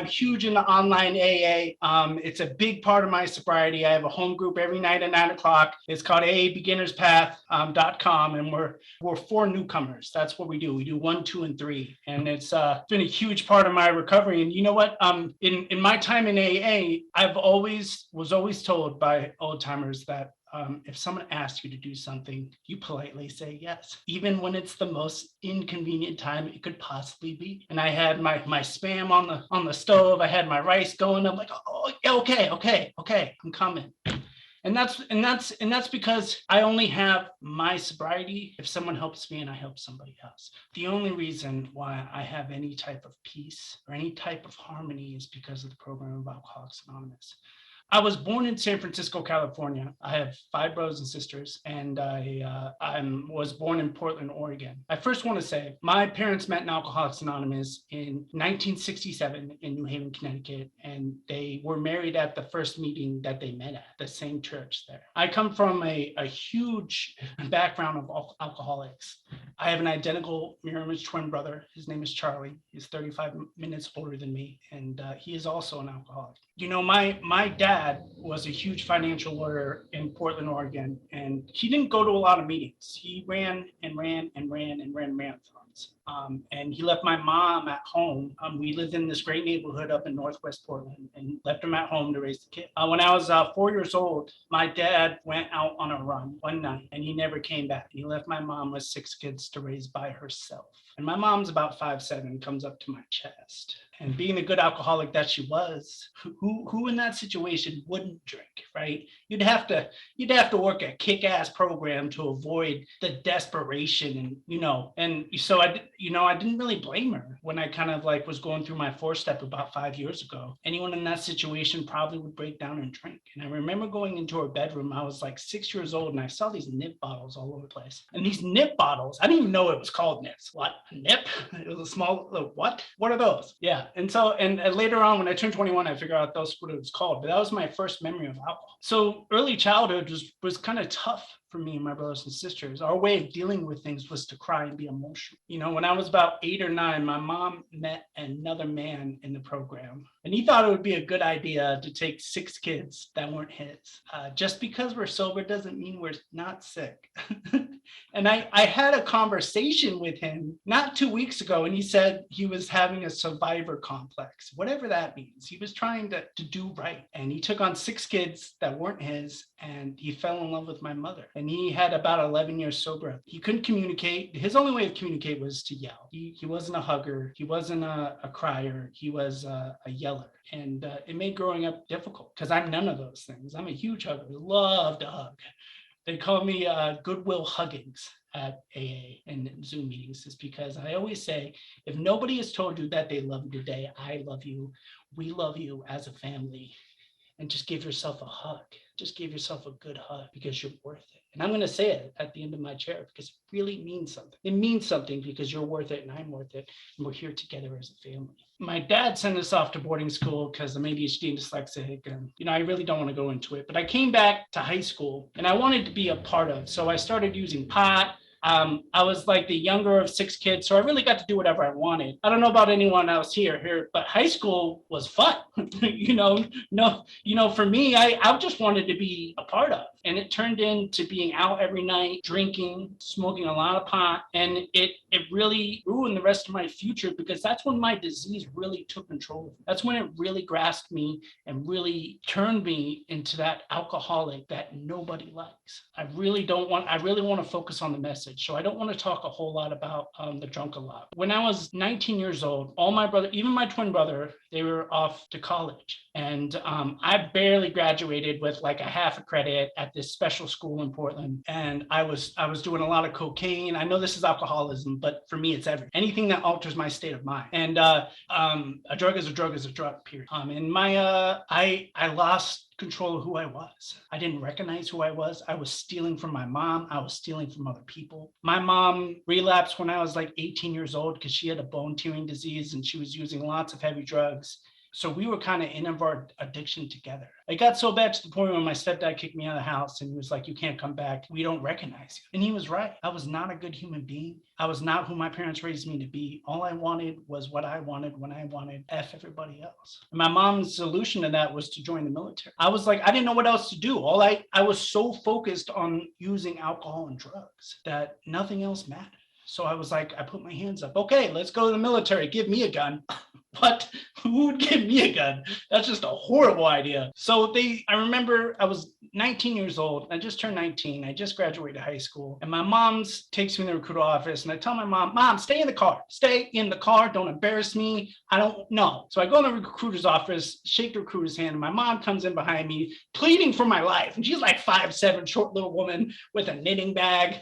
I'm huge into online AA. It's a big part of my sobriety. I have a home group every night at 9 o'clock. It's called AABeginnersPath.com, and we're for newcomers. That's what we do. We do 1, 2, and 3, and it's been a huge part of my recovery. And you know what? In my time in AA, was always told by old timers that if someone asks you to do something, you politely say yes, even when it's the most inconvenient time it could possibly be. And I had my Spam on the stove. I had my rice going. I'm like, oh, okay, I'm coming. And that's because I only have my sobriety if someone helps me and I help somebody else. The only reason why I have any type of peace or any type of harmony is because of the program of Alcoholics Anonymous. I was born in San Francisco, California. I have 5 brothers and sisters, and I was born in Portland, Oregon. I first want to say my parents met in Alcoholics Anonymous in 1967 in New Haven, Connecticut, and they were married at the first meeting that they met at, the same church there. I come from a huge background of alcoholics. I have an identical mirror image twin brother. His name is Charlie. He's 35 minutes older than me, and he is also an alcoholic. You know, my dad was a huge financial lawyer in Portland, Oregon, and he didn't go to a lot of meetings. He ran marathons. And he left my mom at home. We lived in this great neighborhood up in Northwest Portland, and left him at home to raise the kid. When I was 4 years old, my dad went out on a run one night, and he never came back. He left my mom with 6 kids to raise by herself. And my mom's about 5'7", comes up to my chest. And being the good alcoholic that she was, who in that situation wouldn't drink, right? You'd have to work a kick-ass program to avoid the desperation, and so I didn't really blame her when I kind of like was going through my 4-step about 5 years ago. Anyone in that situation probably would break down and drink. And I remember going into her bedroom. I was like 6 years old, and I saw these nip bottles all over the place. And these nip bottles, I didn't even know it was called nips. What? A nip? It was a small, what? What are those? Yeah. And so, and later on when I turned 21, I figured out that's what it was called. But that was my first memory of alcohol. So early childhood was kind of tough for me and my brothers and sisters. Our way of dealing with things was to cry and be emotional. When I was about 8 or 9, my mom met another man in the program, and he thought it would be a good idea to take 6 kids that weren't his. Just because we're sober doesn't mean we're not sick. And I had a conversation with him not 2 weeks ago, and he said he was having a survivor complex, whatever that means. He was trying to do right, and he took on 6 kids that weren't his, and he fell in love with my mother. And he had about 11 years sober. He couldn't communicate. His only way of communicate was to yell. He wasn't a hugger. He wasn't a crier. He was a yeller. And it made growing up difficult because I'm none of those things. I'm a huge hugger. Love to hug. They call me Goodwill Huggins at AA and Zoom meetings, is because I always say, if nobody has told you that they love you today, I love you. We love you as a family. And just give yourself a hug. Just give yourself a good hug because you're worth it. And I'm going to say it at the end of my chair because it really means something. It means something because you're worth it and I'm worth it. And we're here together as a family. My dad sent us off to boarding school because I'm ADHD and dyslexic. And, I really don't want to go into it. But I came back to high school and I wanted to be a part of. So I started using pot. I was like the younger of 6 kids, so I really got to do whatever I wanted. I don't know about anyone else here, but high school was fun. For me, I just wanted to be a part of. And it turned into being out every night, drinking, smoking a lot of pot. And it really ruined the rest of my future because that's when my disease really took control of me. That's when it really grasped me and really turned me into that alcoholic that nobody likes. I really want to focus on the message. So I don't want to talk a whole lot about the drunk a lot. When I was 19 years old, all my brother, even my twin brother, they were off to college. And I barely graduated with like a half a credit at this special school in Portland. And I was doing a lot of cocaine. I know this is alcoholism, but for me, it's anything that alters my state of mind. And a drug is a drug is a drug, period. And I lost control of who I was. I didn't recognize who I was. I was stealing from my mom. I was stealing from other people. My mom relapsed when I was like 18 years old because she had a bone tearing disease and she was using lots of heavy drugs. So we were kind of in of our addiction together. It got so bad to the point where my stepdad kicked me out of the house and he was like, you can't come back. We don't recognize you. And he was right. I was not a good human being. I was not who my parents raised me to be. All I wanted was what I wanted when I wanted. F everybody else. And my mom's solution to that was to join the military. I was like, I didn't know what else to do. I was so focused on using alcohol and drugs that nothing else mattered. So I was like, I put my hands up. Okay, let's go to the military. Give me a gun. What? Who would give me a gun? That's just a horrible idea. So I remember I was 19 years old. I just turned 19. I just graduated high school. And my mom takes me to the recruiter office and I tell my mom, stay in the car. Stay in the car. Don't embarrass me. I don't know. So I go in the recruiter's office, shake the recruiter's hand. And my mom comes in behind me, pleading for my life. And she's like 5'7", short little woman with a knitting bag,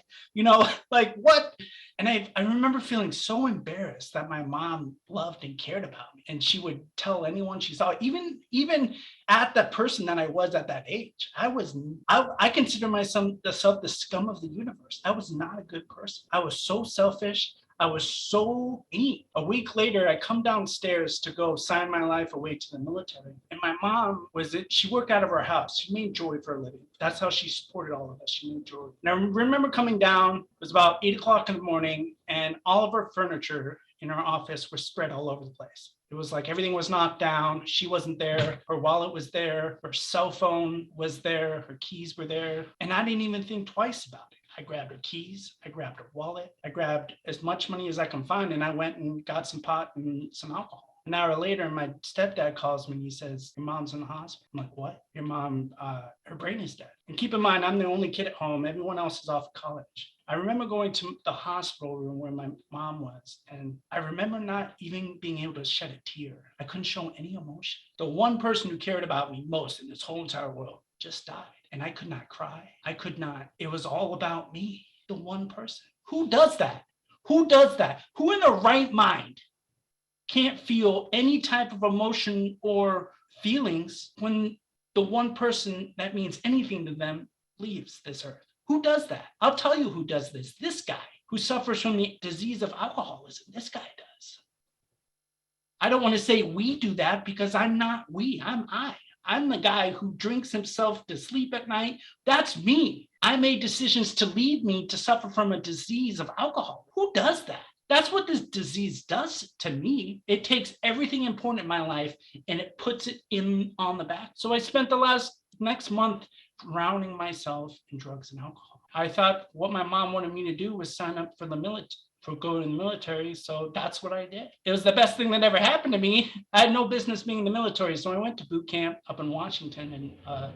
like what? And I remember feeling so embarrassed that my mom loved and cared about me. And she would tell anyone she saw, even at the person that I was at that age. I consider myself the scum of the universe. I was not a good person. I was so selfish. I was so mean. A week later, I come downstairs to go sign my life away to the military. And my mom she worked out of her house. She made jewelry for a living. That's how she supported all of us. She made jewelry. And I remember coming down, it was about 8 o'clock in the morning, and all of her furniture in her office was spread all over the place. It was like everything was knocked down. She wasn't there. Her wallet was there. Her cell phone was there. Her keys were there. And I didn't even think twice about it. I grabbed her keys, I grabbed her wallet, I grabbed as much money as I can find, and I went and got some pot and some alcohol. An hour later, my stepdad calls me and he says, your mom's in the hospital. I'm like, what? Your mom, her brain is dead. And keep in mind, I'm the only kid at home. Everyone else is off at college. I remember going to the hospital room where my mom was, and I remember not even being able to shed a tear. I couldn't show any emotion. The one person who cared about me most in this whole entire world just died. And I could not cry. I could not. It was all about me, the one person. Who does that? Who does that? Who in the right mind can't feel any type of emotion or feelings when the one person that means anything to them leaves this earth? Who does that? I'll tell you who does this. This guy who suffers from the disease of alcoholism. This guy does. I don't want to say we do that because I'm not we, I'm I. I'm the guy who drinks himself to sleep at night. That's me. I made decisions to lead me to suffer from a disease of alcohol. Who does that? That's what this disease does to me. It takes everything important in my life and it puts it on the back. So I spent the next month drowning myself in drugs and alcohol. I thought what my mom wanted me to do was sign up for the military. For going to the military. So that's what I did. It was the best thing that ever happened to me. I had no business being in the military. So I went to boot camp up in Washington and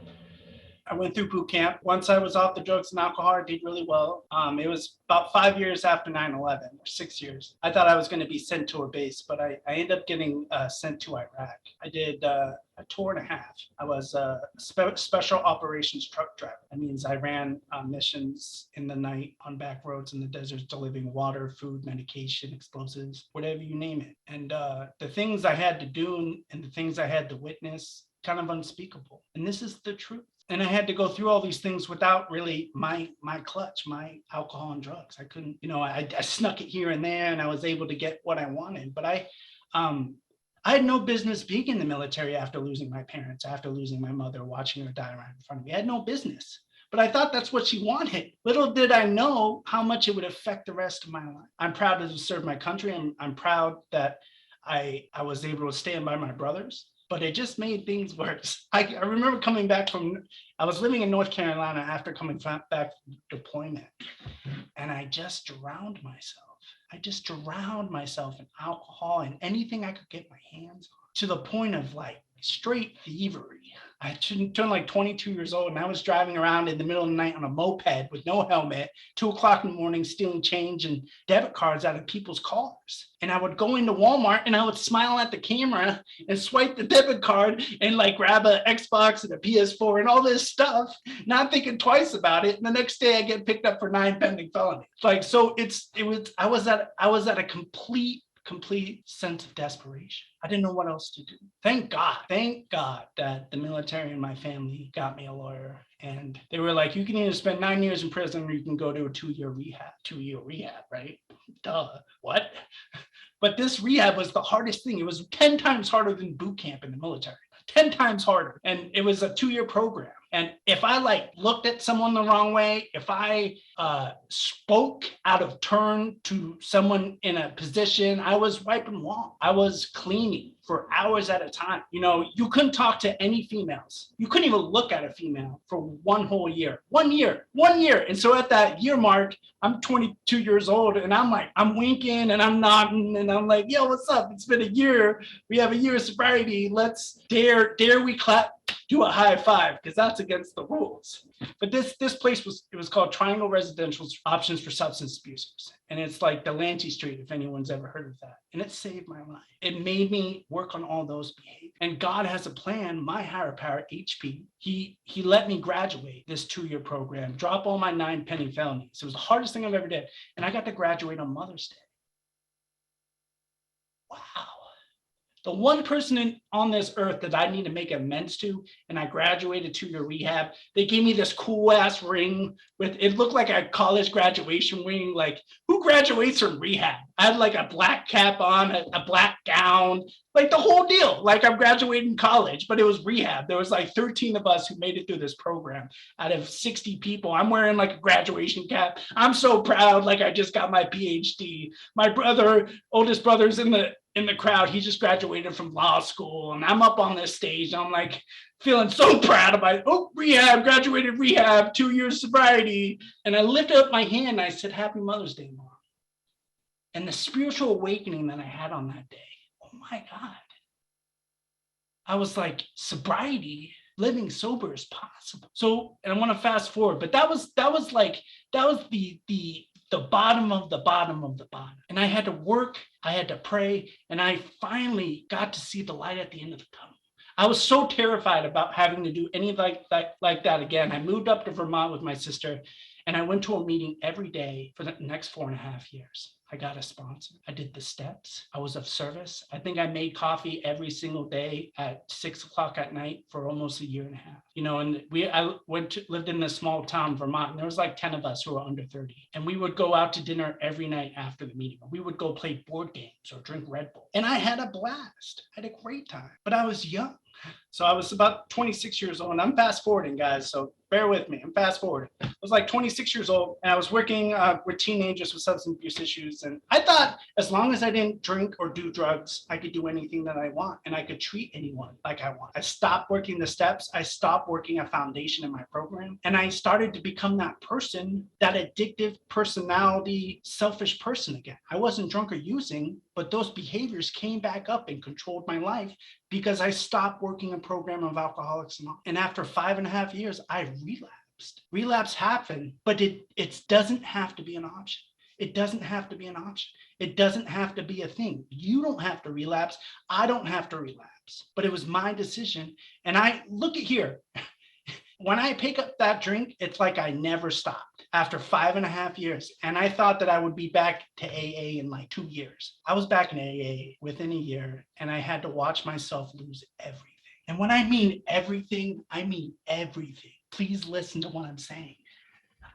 I went through boot camp. Once I was off the drugs and alcohol, I did really well. It was about 5 years after 9/11, or 6 years. I thought I was going to be sent to a base, but I ended up getting sent to Iraq. I did a tour and a half. I was a special operations truck driver. That means I ran missions in the night on back roads in the deserts, delivering water, food, medication, explosives, whatever you name it. And the things I had to do and the things I had to witness, kind of unspeakable. And this is the truth. And I had to go through all these things without really my clutch, my alcohol and drugs. I couldn't, I snuck it here and there and I was able to get what I wanted. But I had no business being in the military after losing my parents, after losing my mother, watching her die right in front of me. I had no business. But I thought that's what she wanted. Little did I know how much it would affect the rest of my life. I'm proud to serve my country. I'm proud that I was able to stand by my brothers. But it just made things worse. I remember coming back I was living in North Carolina after coming back from deployment, and I just drowned myself. I just drowned myself in alcohol and anything I could get my hands on, to the point of like straight thievery. I turned like 22 years old and I was driving around in the middle of the night on a moped with no helmet, 2 o'clock in the morning, stealing change and debit cards out of people's cars. And I would go into Walmart and I would smile at the camera and swipe the debit card and like grab an Xbox and a PS4 and all this stuff, not thinking twice about it. And the next day I get picked up for 9 pending felonies. Like, so I was at a complete sense of desperation. I didn't know what else to do. Thank God that the military and my family got me a lawyer. And they were like, you can either spend 9 years in prison or you can go to a 2-year rehab. 2-year rehab, right? Duh. What? But this rehab was the hardest thing. It was 10 times harder than boot camp in the military. 10 times harder. And it was a 2-year program. And if I like looked at someone the wrong way, if I spoke out of turn to someone in a position, I was wiping wall. I was cleaning for hours at a time. You know, you couldn't talk to any females. You couldn't even look at a female for 1 whole year. 1 year. And so at that year mark, I'm 22 years old and I'm winking and I'm nodding and I'm like, yo, what's up? It's been a year. We have a year of sobriety. Let's dare we clap, do a high five, because that's against the rules. But this place was called Triangle Residential Options for Substance Abusers. And it's like Delancey Street, if anyone's ever heard of that. And it saved my life. It made me work on all those behaviors. And God has a plan. My higher power, HP, he let me graduate this 2-year program, drop all my 9-penny felonies. It was the hardest thing I've ever did. And I got to graduate on Mother's Day. Wow. The one person on this earth that I need to make amends to, and I graduated 2-year rehab, they gave me this cool ass ring with, it looked like a college graduation ring. Like, who graduates from rehab? I had like a black cap on, a black gown, like the whole deal. Like I'm graduating college, but it was rehab. There was like 13 of us who made it through this program out of 60 people. I'm wearing like a graduation cap. I'm so proud. Like I just got my PhD. My brother, oldest brother's in the crowd. He just graduated from law school and I'm up on this stage. I'm like feeling so proud of rehab, graduated rehab, 2 years sobriety. And I lifted up my hand and I said, Happy Mother's Day, Mom. And the spiritual awakening that I had on that day, oh my God. I was like, sobriety, living sober is possible. So, and I want to fast forward, but that was the bottom of the bottom of the bottom. And I had to work, I had to pray, and I finally got to see the light at the end of the tunnel. I was so terrified about having to do anything like that again. I moved up to Vermont with my sister, and I went to a meeting every day for the next 4.5 years. I got a sponsor. I did the steps. I was of service. I think I made coffee every single day at 6 o'clock at night for almost 1.5 years. You know, and I lived in this small town, Vermont, and there was like 10 of us who were under 30. And we would go out to dinner every night after the meeting. We would go play board games or drink Red Bull. And I had a blast. I had a great time, but I was young. So I was about 26 years old, and I'm fast forwarding, guys. So bear with me. I'm fast forwarding. I was like 26 years old, and I was working with teenagers with substance abuse issues. And I thought as long as I didn't drink or do drugs, I could do anything that I want, and I could treat anyone like I want. I stopped working the steps. I stopped working a foundation in my program, and I started to become that person, that addictive personality, selfish person again. I wasn't drunk or using, but those behaviors came back up and controlled my life because I stopped working a program of Alcoholics Anonymous. And after 5.5 years, I relapsed. Relapse happened, but it doesn't have to be an option. It doesn't have to be an option. It doesn't have to be a thing. You don't have to relapse. I don't have to relapse, but it was my decision. And I look at here. When I pick up that drink, it's like I never stopped after 5.5 years. And I thought that I would be back to AA in like 2 years. I was back in AA within a year, and I had to watch myself lose everything. And when I mean everything, I mean everything. Please listen to what I'm saying.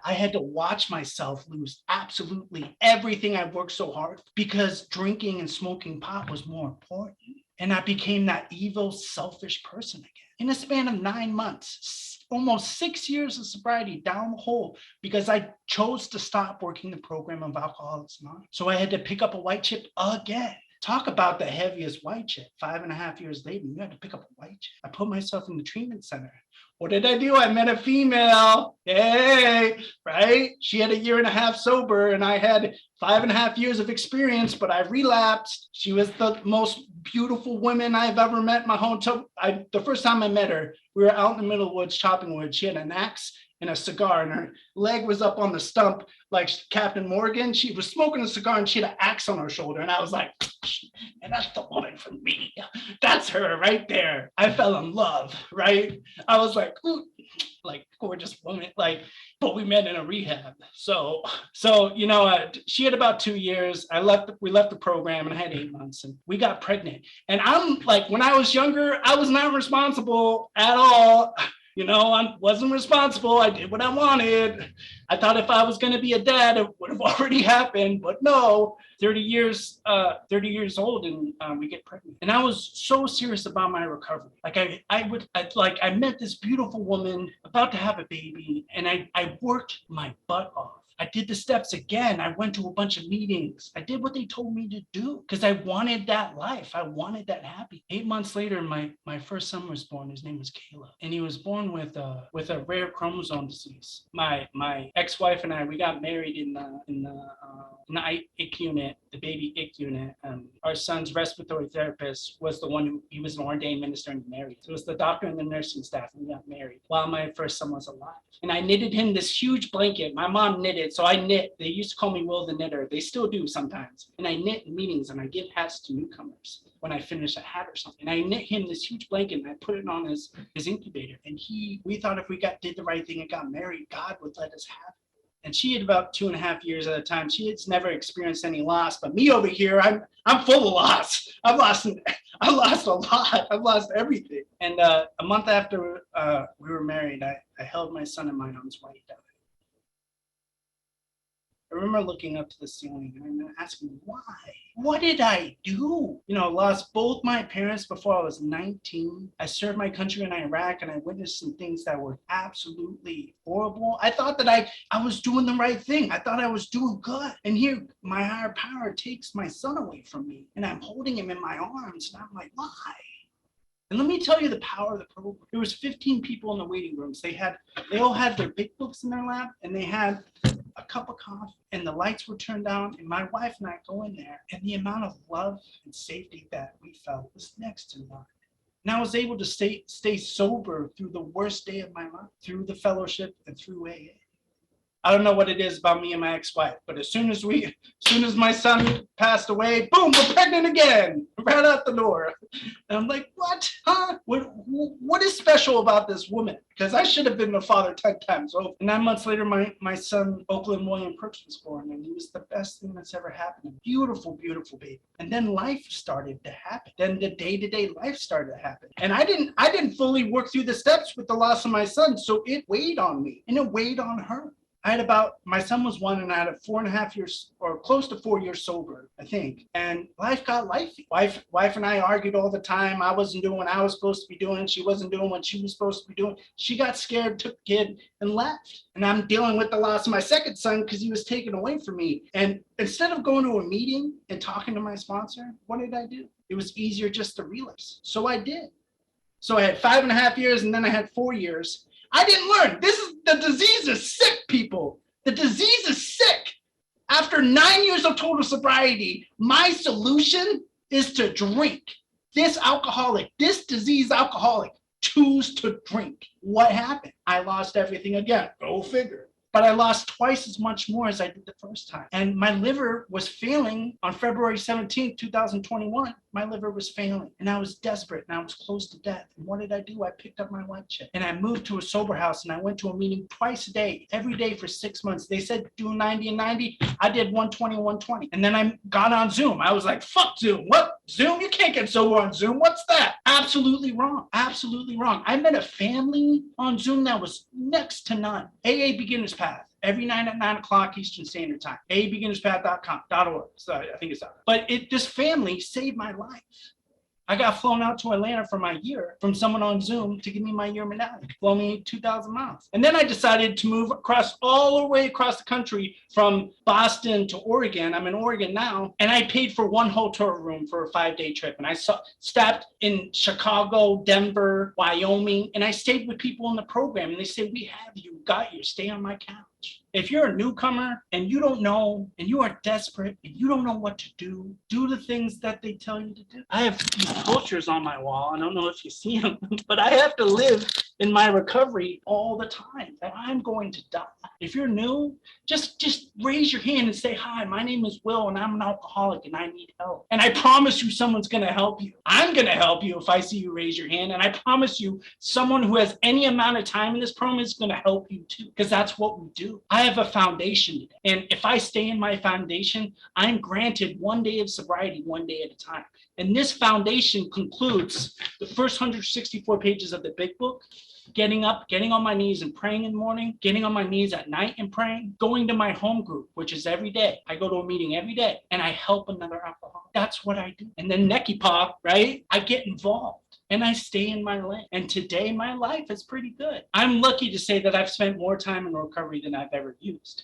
I had to watch myself lose absolutely everything I've worked so hard because drinking and smoking pot was more important. And I became that evil, selfish person again. In a span of 9 months, almost 6 years of sobriety down the hole because I chose to stop working the program of Alcoholics Anonymous. So I had to pick up a white chip again. Talk about the heaviest white chip. 5.5 years later, you had to pick up a white chip. I put myself in the treatment center. What did I do? I met a female. Hey, right? She had 1.5 years sober, and I had 5.5 years of experience, but I relapsed. She was the most beautiful woman I've ever met in my whole time. The first time I met her, we were out in the middle of the woods chopping wood. She had an axe and a cigar, and her leg was up on the stump like Captain Morgan. She was smoking a cigar, and she had an axe on her shoulder. And I was like, and that's the woman for me. That's her right there. I fell in love, right? I was like, ooh, like gorgeous woman, like, but we met in a rehab. So you know, she had about 2 years. We left the program, and I had 8 months, and we got pregnant. And I'm like, when I was younger, I was not responsible at all. I wasn't responsible. I did what I wanted. I thought if I was going to be a dad, it would have already happened, but no. 30 years old, and we get pregnant. And I was so serious about my recovery. Like I met this beautiful woman about to have a baby, and I worked my butt off. I did the steps again. I went to a bunch of meetings. I did what they told me to do because I wanted that life. I wanted that happy. 8 months later, my first son was born. His name was Caleb, and he was born with a rare chromosome disease. My ex-wife and I, we got married in the IC unit, the baby IC unit. Our son's respiratory therapist was the one he was an ordained minister and married. So it was the doctor and the nursing staff, and we got married while my first son was alive. And I knitted him this huge blanket. My mom knitted, so I knit. They used to call me Will the Knitter. They still do sometimes. And I knit in meetings, and I give hats to newcomers when I finish a hat or something. And I knit him this huge blanket, and I put it on his incubator. And we thought if we did the right thing and got married, God would let us have it. And she had about 2.5 years at a time. She had never experienced any loss, but me over here, I'm full of loss. I've lost a lot. I've lost everything. And a month after we were married, I held my son in my arms while he died. I remember looking up to the ceiling and asking, why? What did I do? I lost both my parents before I was 19. I served my country in Iraq, and I witnessed some things that were absolutely horrible. I thought that I was doing the right thing. I thought I was doing good. And here, my higher power takes my son away from me, and I'm holding him in my arms, and I'm like, why? And let me tell you the power of the program. There was 15 people in the waiting rooms. They all had their big books in their lap, and they had a cup of coffee, and the lights were turned down, and my wife and I go in there, and the amount of love and safety that we felt was next to none. And I was able to stay sober through the worst day of my life, through the fellowship and through AA. I don't know what it is about me and my ex-wife, but as soon as my son passed away, boom, we're pregnant again, right out the door. And I'm like, what? Huh? What is special about this woman? Because I should have been the father 10 times over. And 9 months later, my son, Oakland William Perks, was born, and he was the best thing that's ever happened. Beautiful, beautiful baby. And then life started to happen. Then the day-to-day life started to happen. And I didn't fully work through the steps with the loss of my son, so it weighed on me, and it weighed on her. My son was 1, and I had a 4.5 years or close to 4 years sober, I think. And life got lifey. Wife and I argued all the time. I wasn't doing what I was supposed to be doing. She wasn't doing what she was supposed to be doing. She got scared, took the kid, and left. And I'm dealing with the loss of my second son because he was taken away from me. And instead of going to a meeting and talking to my sponsor, what did I do? It was easier just to relapse. So I did. So I had 5.5 years, and then I had 4 years. I didn't learn. The disease is sick, people. The disease is sick. After 9 years of total sobriety, my solution is to drink. This disease alcoholic, choose to drink. What happened? I lost everything again. Go figure. But I lost twice as much more as I did the first time. And my liver was failing on February 17th, 2021. My liver was failing, and I was desperate, and I was close to death. And what did I do? I picked up my white chip, and I moved to a sober house, and I went to a meeting twice a day, every day for 6 months. They said do 90 and 90. I did 120, 120. And then I got on Zoom. I was like, fuck Zoom. What? Zoom? You can't get sober on Zoom. What's that? Absolutely wrong. Absolutely wrong. I met a family on Zoom that was next to none. AA Beginner's Path. Every night at 9 o'clock Eastern Standard Time. AABeginnersPath.com.org. So I think it's out. But this family saved my life. I got flown out to Atlanta for my year from someone on Zoom to give me my year medallion, flow me 2,000 miles. And then I decided to move all the way across the country from Boston to Oregon. I'm in Oregon now, and I paid for one hotel room for a 5-day trip. And I stopped in Chicago, Denver, Wyoming, and I stayed with people in the program. And they said, we have you, got you, stay on my couch. If you're a newcomer and you don't know, and you are desperate and you don't know what to do the things that they tell you to do. I have these posters on my wall. I don't know if you see them, but I have to live in my recovery all the time, that I'm going to die. If you're new, just raise your hand and say, hi, my name is Will, and I'm an alcoholic, and I need help. And I promise you someone's going to help you. I'm going to help you if I see you raise your hand. And I promise you someone who has any amount of time in this program is going to help you too, because that's what we do. I have a foundation today. And if I stay in my foundation, I'm granted 1 day of sobriety, 1 day at a time. And this foundation concludes the first 164 pages of the big book. Getting up, getting on my knees and praying in the morning, getting on my knees at night and praying, going to my home group, which is every day. I go to a meeting every day and I help another alcoholic. That's what I do. And then Nekipa, right? I get involved and I stay in my lane. And today my life is pretty good. I'm lucky to say that I've spent more time in recovery than I've ever used.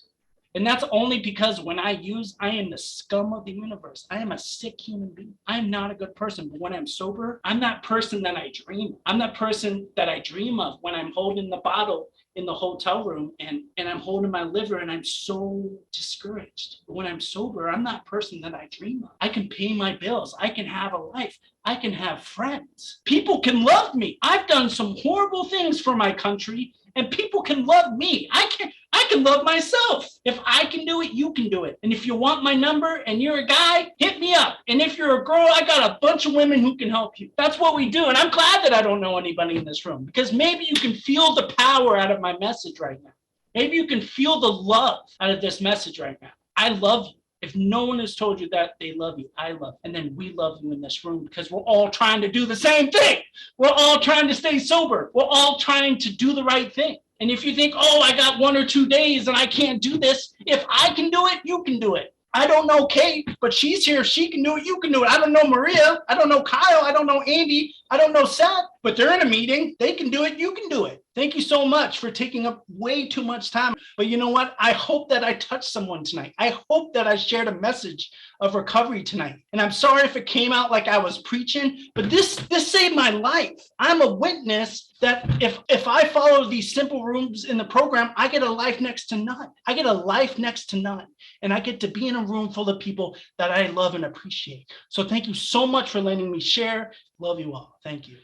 And that's only because when I use, I am the scum of the universe. I am a sick human being. I am not a good person. But when I'm sober, I'm that person that I dream of. I'm that person that I dream of when I'm holding the bottle in the hotel room and I'm holding my liver and I'm so discouraged. But when I'm sober, I'm that person that I dream of. I can pay my bills. I can have a life. I can have friends. People can love me. I've done some horrible things for my country and people can love me. I can love myself. If I can do it, you can do it. And if you want my number and you're a guy, hit me up. And if you're a girl, I got a bunch of women who can help you. That's what we do. And I'm glad that I don't know anybody in this room because maybe you can feel the power out of my message right now. Maybe you can feel the love out of this message right now. I love you. If no one has told you that they love you, I love you. And then we love you in this room because we're all trying to do the same thing. We're all trying to stay sober. We're all trying to do the right thing. And if you think, oh, I got 1 or 2 days and I can't do this, if I can do it, you can do it. I don't know Kate, but she's here. She can do it. You can do it. I don't know Maria. I don't know Kyle. I don't know Andy. I don't know Seth, but they're in a meeting. They can do it. You can do it. Thank you so much for taking up way too much time. But you know what? I hope that I touched someone tonight. I hope that I shared a message of recovery tonight. And I'm sorry if it came out like I was preaching, but this saved my life. I'm a witness that if I follow these simple rules in the program, I get a life next to none. I get a life next to none. And I get to be in a room full of people that I love and appreciate. So thank you so much for letting me share. Love you all. Thank you.